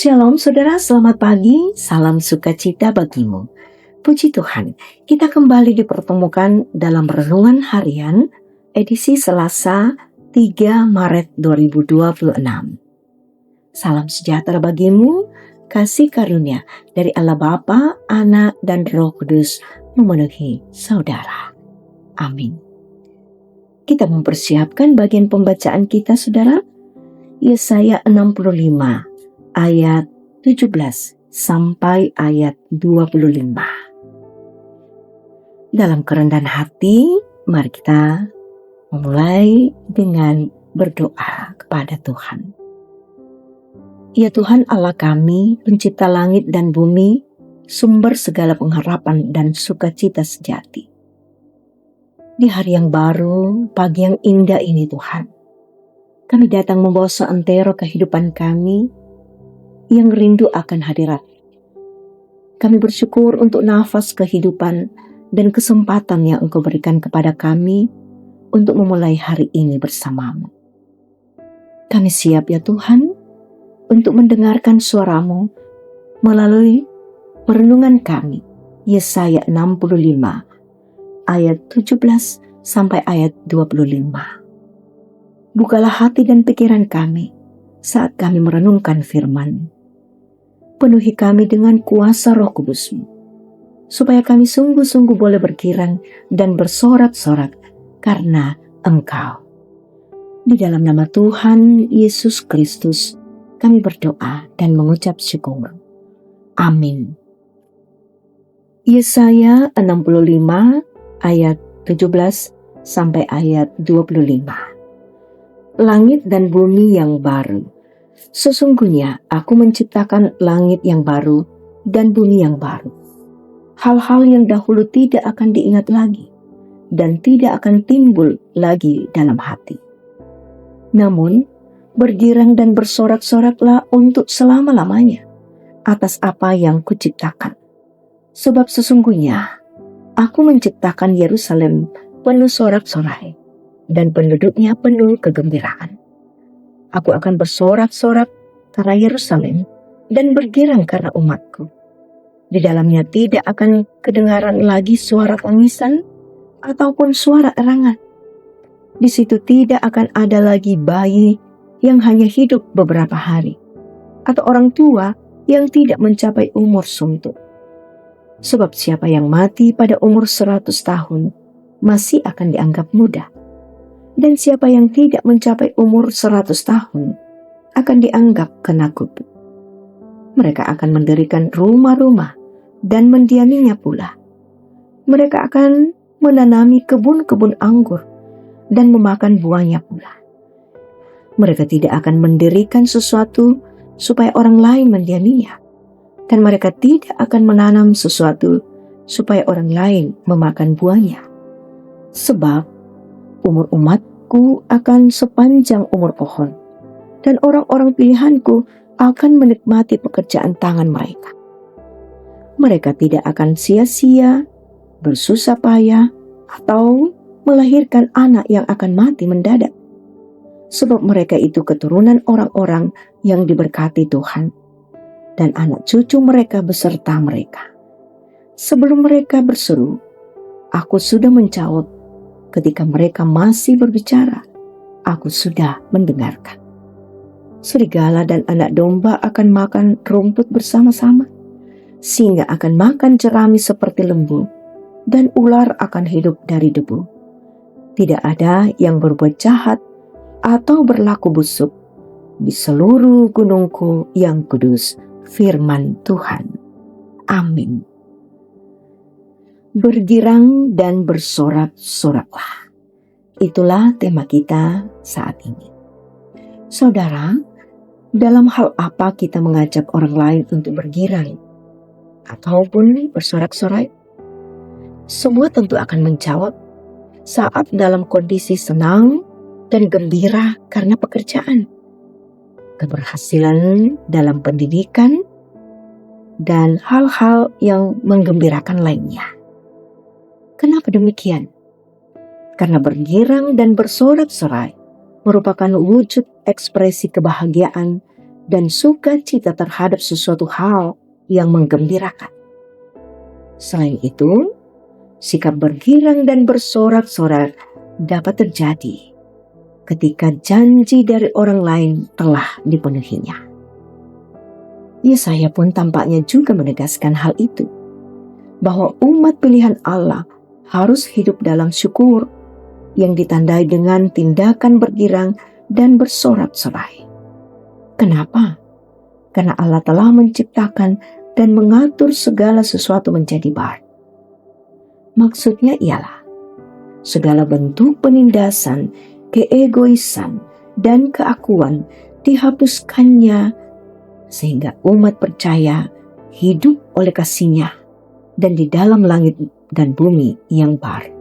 Shalom saudara, selamat pagi, salam sukacita bagimu. Puji Tuhan, kita kembali dipertemukan dalam renungan harian edisi Selasa 3 Maret 2026. Salam sejahtera bagimu, kasih karunia dari Allah Bapa, Anak, dan Roh Kudus memenuhi saudara. Amin. Kita mempersiapkan bagian pembacaan kita saudara, Yesaya 65 ayat 17 sampai ayat 25. Dalam kerendahan hati, mari kita memulai dengan berdoa kepada Tuhan. Ya Tuhan Allah kami, pencipta langit dan bumi, sumber segala pengharapan dan sukacita sejati. Di hari yang baru, pagi yang indah ini Tuhan, kami datang membawa seantero kehidupan kami yang rindu akan hadirat. Kami bersyukur untuk nafas kehidupan dan kesempatan yang Engkau berikan kepada kami untuk memulai hari ini bersamamu. Kami siap ya Tuhan untuk mendengarkan suara-Mu melalui perenungan kami, Yesaya 65 ayat 17 sampai ayat 25. Bukalah hati dan pikiran kami saat kami merenungkan firman. Penuhi kami dengan kuasa Roh Kudus-Mu, supaya kami sungguh-sungguh boleh bergirang dan bersorak-sorak karena Engkau. Di dalam nama Tuhan Yesus Kristus, kami berdoa dan mengucap syukur. Amin. Yesaya 65 ayat 17 sampai ayat 25. Langit dan bumi yang baru. Sesungguhnya aku menciptakan langit yang baru dan bumi yang baru. Hal-hal yang dahulu tidak akan diingat lagi dan tidak akan timbul lagi dalam hati. Namun, bergirang dan bersorak-soraklah untuk selama-lamanya atas apa yang kuciptakan. Sebab sesungguhnya aku menciptakan Yerusalem penuh sorak-sorai dan penduduknya penuh kegembiraan. Aku akan bersorak-sorak karena Yerusalem dan bergirang karena umatku. Di dalamnya tidak akan kedengaran lagi suara tangisan ataupun suara erangan. Di situ tidak akan ada lagi bayi yang hanya hidup beberapa hari, atau orang tua yang tidak mencapai umur suntuk. Sebab siapa yang mati pada umur 100 tahun masih akan dianggap muda. Dan siapa yang tidak mencapai umur 100 tahun akan dianggap kena kutuk. Mereka akan mendirikan rumah-rumah dan mendiaminya pula. Mereka akan menanami kebun-kebun anggur dan memakan buahnya pula. Mereka tidak akan mendirikan sesuatu supaya orang lain mendiaminya. Dan mereka tidak akan menanam sesuatu supaya orang lain memakan buahnya. Sebab umur umatku akan sepanjang umur pohon, dan orang-orang pilihanku akan menikmati pekerjaan tangan mereka. Mereka tidak akan sia-sia, bersusah payah, atau melahirkan anak yang akan mati mendadak. Sebab mereka itu keturunan orang-orang yang diberkati Tuhan, dan anak cucu mereka beserta mereka. Sebelum mereka berseru, aku sudah menjawab. Ketika mereka masih berbicara, aku sudah mendengarkan. Serigala dan anak domba akan makan rumput bersama-sama, singa akan makan jerami seperti lembu, dan ular akan hidup dari debu. Tidak ada yang berbuat jahat atau berlaku busuk di seluruh gunungku yang kudus, firman Tuhan. Amin. Bergirang dan bersorak-soraklah. Itulah tema kita saat ini. Saudara, dalam hal apa kita mengajak orang lain untuk bergirang ataupun bersorak-sorai? Semua tentu akan menjawab saat dalam kondisi senang dan gembira karena pekerjaan, keberhasilan dalam pendidikan, dan hal-hal yang menggembirakan lainnya. Kenapa demikian? Karena bergirang dan bersorak-sorai merupakan wujud ekspresi kebahagiaan dan sukacita terhadap sesuatu hal yang menggembirakan. Selain itu, sikap bergirang dan bersorak-sorak dapat terjadi ketika janji dari orang lain telah dipenuhinya. Yesaya pun tampaknya juga menegaskan hal itu, bahwa umat pilihan Allah harus hidup dalam syukur yang ditandai dengan tindakan bergirang dan bersorak-sorai. Kenapa? Karena Allah telah menciptakan dan mengatur segala sesuatu menjadi baik. Maksudnya ialah segala bentuk penindasan, keegoisan, dan keakuan dihapuskannya sehingga umat percaya hidup oleh kasih-Nya dan di dalam langit dan bumi yang baru.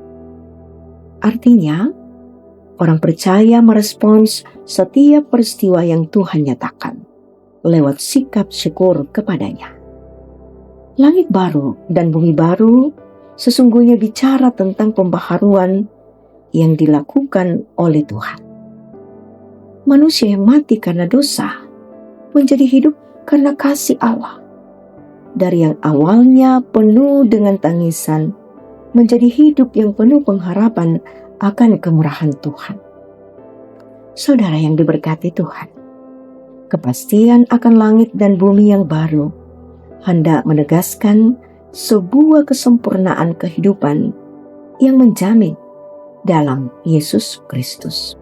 Artinya, orang percaya merespons setiap peristiwa yang Tuhan nyatakan lewat sikap syukur kepadanya. Langit baru dan bumi baru sesungguhnya bicara tentang pembaharuan yang dilakukan oleh Tuhan. Manusia yang mati karena dosa menjadi hidup karena kasih Allah. Dari yang awalnya penuh dengan tangisan menjadi hidup yang penuh pengharapan akan kemurahan Tuhan. Saudara yang diberkati Tuhan, kepastian akan langit dan bumi yang baru hendak menegaskan sebuah kesempurnaan kehidupan yang menjamin dalam Yesus Kristus.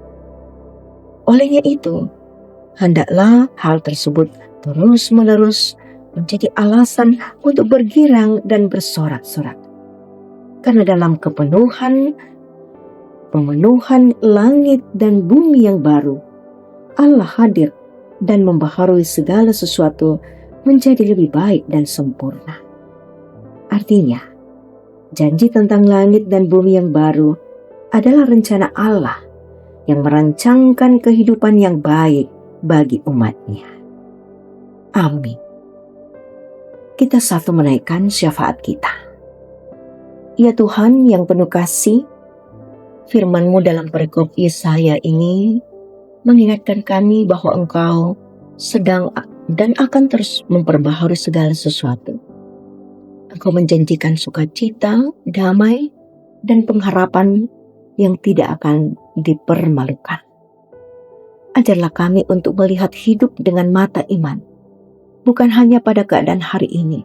Olehnya itu, hendaklah hal tersebut terus-menerus menjadi alasan untuk bergirang dan bersorak-sorak. Karena dalam pemenuhan langit dan bumi yang baru, Allah hadir dan membaharui segala sesuatu menjadi lebih baik dan sempurna. Artinya, janji tentang langit dan bumi yang baru adalah rencana Allah yang merancangkan kehidupan yang baik bagi umat-Nya. Amin. Kita satu menaikkan syafaat kita. Ya Tuhan yang penuh kasih, firman-Mu dalam perikop Yesaya ini mengingatkan kami bahwa Engkau sedang dan akan terus memperbaharui segala sesuatu. Engkau menjanjikan sukacita, damai, dan pengharapan yang tidak akan dipermalukan. Ajarlah kami untuk melihat hidup dengan mata iman, bukan hanya pada keadaan hari ini,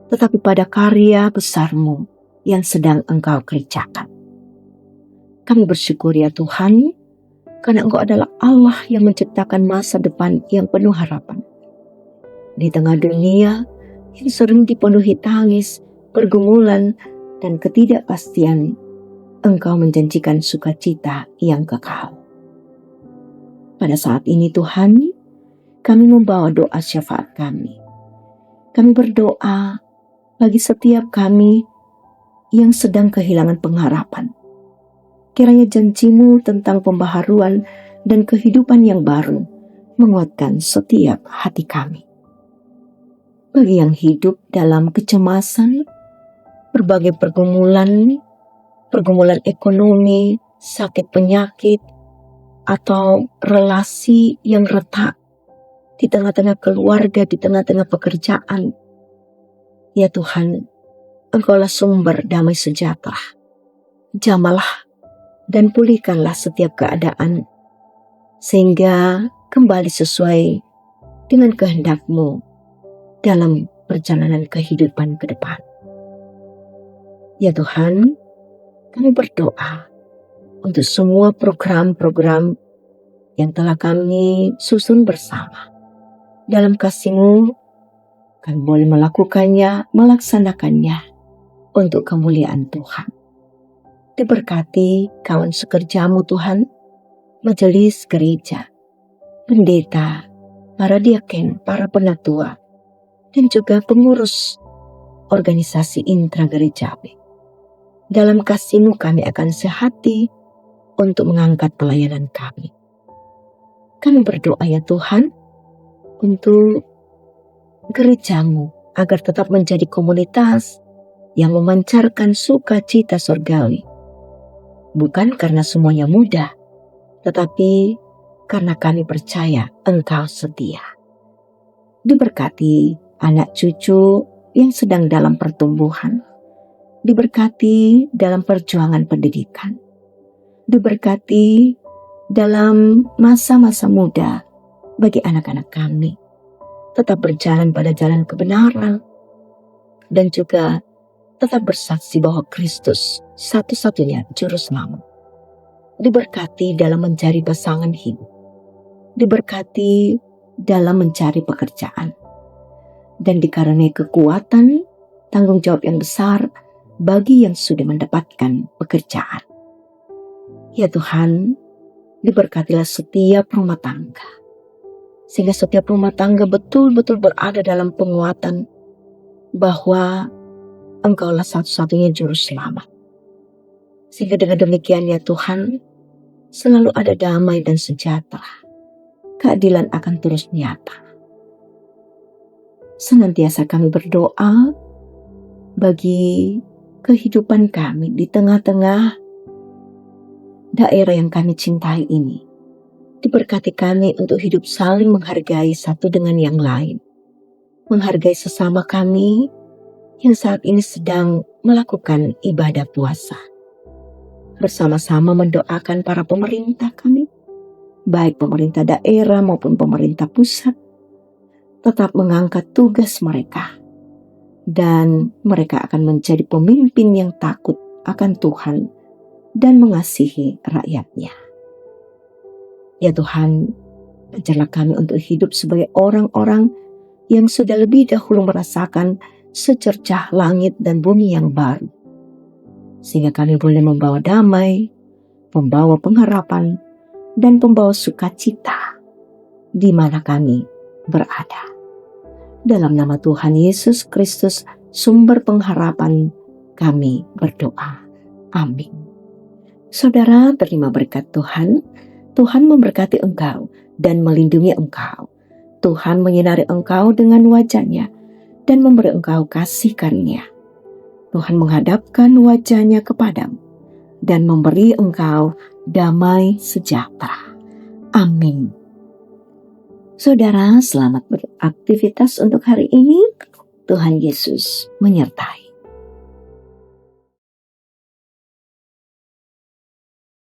tetapi pada karya besar-Mu yang sedang Engkau kerjakan. Kami bersyukur ya Tuhan, karena Engkau adalah Allah yang menciptakan masa depan yang penuh harapan. Di tengah dunia yang sering dipenuhi tangis, pergumulan, dan ketidakpastian, Engkau menjanjikan sukacita yang kekal. Pada saat ini Tuhan, kami membawa doa syafaat kami. Kami berdoa bagi setiap kami yang sedang kehilangan pengharapan. Kiranya janji-Mu tentang pembaharuan dan kehidupan yang baru menguatkan setiap hati kami. Bagi yang hidup dalam kecemasan, berbagai pergumulan ekonomi, sakit penyakit, atau relasi yang retak di tengah-tengah keluarga, di tengah-tengah pekerjaan. Ya Tuhan, Engkaulah sumber damai sejahtera. Jamalah dan pulihkanlah setiap keadaan, sehingga kembali sesuai dengan kehendak-Mu dalam perjalanan kehidupan ke depan. Ya Tuhan, kami berdoa untuk semua program-program yang telah kami susun bersama. Dalam kasih-Mu, kami boleh melakukannya, melaksanakannya untuk kemuliaan Tuhan. Diberkati kawan sekerja-Mu Tuhan, majelis gereja, pendeta, para diaken, para penatua, dan juga pengurus organisasi intragerejawi. Dalam kasih-Mu kami akan sehati untuk mengangkat pelayanan kami. Kami berdoa ya Tuhan untuk gereja-Mu agar tetap menjadi komunitas yang memancarkan sukacita surgawi. Bukan karena semuanya mudah, tetapi karena kami percaya Engkau setia. Diberkati anak cucu yang sedang dalam pertumbuhan. Diberkati dalam perjuangan pendidikan. Diberkati dalam masa-masa muda bagi anak-anak kami. Tetap berjalan pada jalan kebenaran. Dan juga tetap bersaksi bahwa Kristus satu-satunya juru selamat. Diberkati dalam mencari pasangan hidup. Diberkati dalam mencari pekerjaan. Dan dikarenai kekuatan, tanggung jawab yang besar bagi yang sudah mendapatkan pekerjaan. Ya Tuhan, diberkatilah setiap rumah tangga. Sehingga setiap rumah tangga betul-betul berada dalam penguatan bahwa Engkaulah satu-satunya juru selamat. Sehingga dengan demikian ya Tuhan, selalu ada damai dan sejahtera. Keadilan akan terus nyata. Senantiasa kami berdoa bagi kehidupan kami di tengah-tengah daerah yang kami cintai ini. Diberkati kami untuk hidup saling menghargai satu dengan yang lain. Menghargai sesama kami yang saat ini sedang melakukan ibadah puasa. Bersama-sama mendoakan para pemerintah kami, baik pemerintah daerah maupun pemerintah pusat, tetap mengangkat tugas mereka. Dan mereka akan menjadi pemimpin yang takut akan Tuhan dan mengasihi rakyatnya. Ya Tuhan, ajarlah kami untuk hidup sebagai orang-orang yang sudah lebih dahulu merasakan secercah langit dan bumi yang baru. Sehingga kami boleh membawa damai, membawa pengharapan, dan membawa sukacita di mana kami berada. Dalam nama Tuhan Yesus Kristus, sumber pengharapan, kami berdoa. Amin. Saudara, terima berkat Tuhan. Tuhan memberkati engkau dan melindungi engkau. Tuhan menyinari engkau dengan wajah-Nya dan memberi engkau kasih karunia. Tuhan menghadapkan wajah-Nya kepadamu dan memberi engkau damai sejahtera. Amin. Saudara, selamat beraktivitas untuk hari ini. Tuhan Yesus menyertai.